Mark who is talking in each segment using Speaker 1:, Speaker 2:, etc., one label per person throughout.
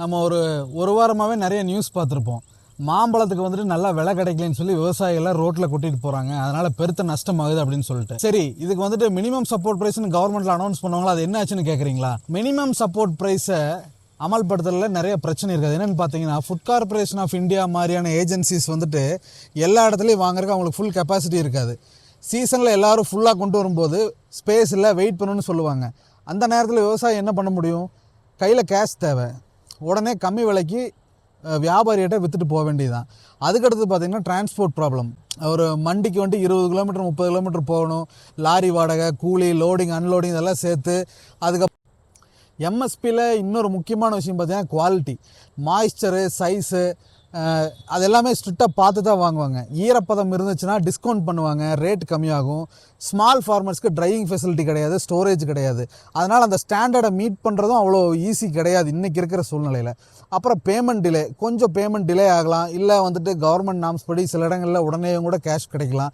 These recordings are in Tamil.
Speaker 1: நம்ம ஒரு வாரமாகவே நிறைய நியூஸ் பார்த்துருப்போம். மாம்பழத்துக்கு வந்துட்டு நல்லா விலை கிடைக்கலன்னு சொல்லி விவசாயிகள்லாம் ரோட்டில் கொட்டிட்டு போகிறாங்க, அதனால் பெருத்த நஷ்டமாகுது அப்படின்னு சொல்லிட்டு. சரி, இதுக்கு வந்துட்டு மினிமம் சப்போர்ட் ப்ரைஸ்னு கவர்மெண்ட்டில் அனௌன்ஸ் பண்ணுவாங்களா, அது என்ன ஆச்சுன்னு கேட்குறீங்களா? மினிமம் சப்போர்ட் ப்ரைஸை அமல்படுத்துறதுல நிறைய பிரச்சனை இருக்காது. என்னென்னு பார்த்தீங்கன்னா, ஃபுட் கார்பரேஷன் ஆஃப் இந்தியா மாதிரியான ஏஜென்சிஸ் வந்துட்டு எல்லா இடத்துலையும் வாங்குறதுக்கு அவங்களுக்கு ஃபுல் கெப்பாசிட்டி இருக்காது. சீசனில் எல்லோரும் ஃபுல்லாக கொண்டு வரும்போது ஸ்பேஸ் இல்லை, வெயிட் பண்ணணும்னு சொல்லுவாங்க. அந்த நேரத்தில் விவசாயம் என்ன பண்ண முடியும்? கையில் கேஷ் தேவை, உடனே கம்மி விலைக்கு வியாபாரிகிட்ட விற்றுட்டு போக வேண்டியதுதான். அதுக்கடுத்து பார்த்திங்கன்னா டிரான்ஸ்போர்ட் ப்ராப்ளம். ஒரு மண்டிக்கு வந்துட்டு 20 கிலோமீட்டர் 30 கிலோமீட்டர் போகணும். லாரி வாடகை, கூலி, லோடிங், அன்லோடிங் இதெல்லாம் சேர்த்து. அதுக்கப்புறம் எம்எஸ்பியில் இன்னொரு முக்கியமான விஷயம் பார்த்திங்கன்னா குவாலிட்டி, மாய்ஸ்சரு, சைஸு, அது எல்லாமே ஸ்ட்ரிக்டாக பார்த்து தான் வாங்குவாங்க. ஈரப்பதம் இருந்துச்சுன்னா டிஸ்கவுண்ட் பண்ணுவாங்க, ரேட் கம்மியாகும். ஸ்மால் ஃபார்மர்ஸ்க்கு ட்ரையிங் ஃபெசிலிட்டி கிடையாது, ஸ்டோரேஜ் கிடையாது. அதனால் அந்த ஸ்டாண்டர்டை மீட் பண்ணுறதும் அவ்வளோ ஈஸி கிடையாது இன்றைக்கி இருக்கிற சூழ்நிலையில். அப்புறம் பேமெண்ட் டிலே, கொஞ்சம் பேமெண்ட் டிலே ஆகலாம், இல்லை வந்துட்டு கவர்மெண்ட் நாம்ஸ் படி சில இடங்களில் உடனே கூட கேஷ் கிடைக்கலாம்.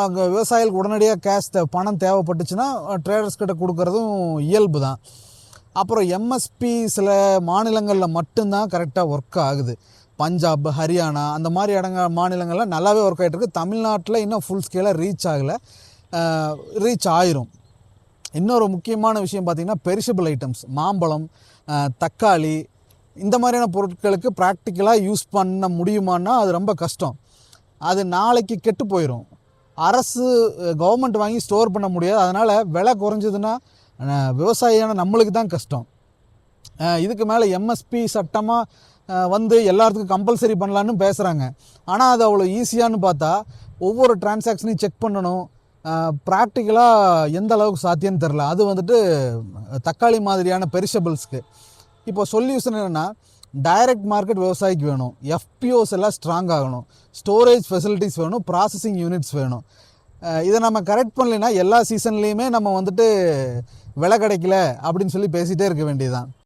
Speaker 1: அங்கே விவசாயிகளுக்கு உடனடியாக கேஷ் பணம் தேவைப்பட்டுச்சுன்னா ட்ரேடர்ஸ்கிட்ட கொடுக்குறதும் இயல்பு தான். அப்புறம் எம்எஸ்பி சில மாநிலங்களில் மட்டும்தான் கரெக்டாக ஒர்க் ஆகுது. பஞ்சாப், ஹரியானா அந்த மாதிரி மாநிலங்களில் நல்லாவே ஒர்க் ஆகிட்டு இருக்குது. தமிழ்நாட்டில் இன்னும் ஃபுல் ஸ்கேலாக ரீச் ஆயிரும். இன்னொரு முக்கியமான விஷயம் பார்த்திங்கன்னா பெரிஷபிள் ஐட்டம்ஸ், மாம்பழம், தக்காளி, இந்த மாதிரியான பொருட்களுக்கு ப்ராக்டிக்கலாக யூஸ் பண்ண முடியுமான்னா அது ரொம்ப கஷ்டம். அது நாளைக்கு கெட்டு போயிடும். கவர்மெண்ட் வாங்கி ஸ்டோர் பண்ண முடியாது. அதனால் விலை குறைஞ்சதுன்னா விவசாயியான நம்மளுக்கு தான் கஷ்டம். இதுக்கு மேலே எம்எஸ்பி சட்டமாக வந்து எல்லாத்துக்கும் கம்பல்சரி பண்ணலான்னு பேசுகிறாங்க. ஆனால் அது அவ்வளோ ஈஸியான்னு பார்த்தா ஒவ்வொரு டிரான்சாக்ஷனையும் செக் பண்ணணும். ப்ராக்டிக்கலாக எந்த அளவுக்கு சாத்தியம்னு தெரில. அது வந்துட்டு தக்காளி மாதிரியான பெரிஷபிள்ஸ்க்கு இப்போ சொல்யூஷன் என்னென்னா, டைரக்ட் மார்க்கெட் விவசாயிக்கு வேணும், எஃபிஓஸ் எல்லாம் ஸ்ட்ராங் ஆகணும், ஸ்டோரேஜ் ஃபெசிலிட்டிஸ் வேணும், ப்ராசஸிங் யூனிட்ஸ் வேணும். இதை நம்ம கரெக்ட் பண்ணலைன்னா எல்லா சீசன்லேயுமே நம்ம வந்துட்டு விலை கிடைக்கல அப்படின்னு சொல்லி பேசிகிட்டே இருக்க வேண்டியதுதான்.